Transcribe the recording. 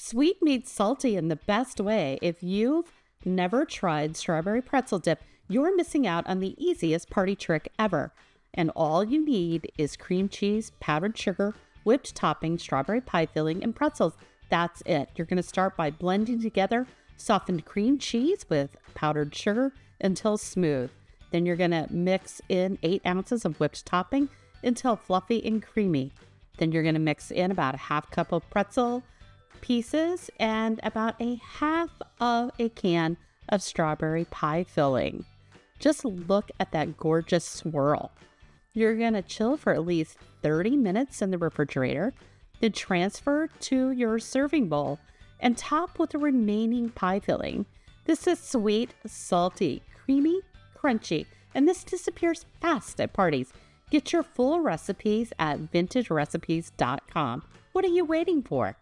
Sweet meets salty in the best way. If you've never tried strawberry pretzel dip, you're missing out on the easiest party trick ever. And all you need is cream cheese, powdered sugar, whipped topping, strawberry pie filling, and pretzels. That's it. You're going to start by blending together softened cream cheese with powdered sugar until smooth. Then you're going to mix in 8 ounces of whipped topping until fluffy and creamy. Then you're going to mix in about a half cup of pretzel pieces and about a half of a can of strawberry pie filling. Just look at that gorgeous swirl. You're going to chill for at least 30 minutes in the refrigerator, then transfer to your serving bowl and top with the remaining pie filling. This is sweet, salty, creamy, crunchy, and this disappears fast at parties. Get your full recipes at vintagerecipes.com. What are you waiting for?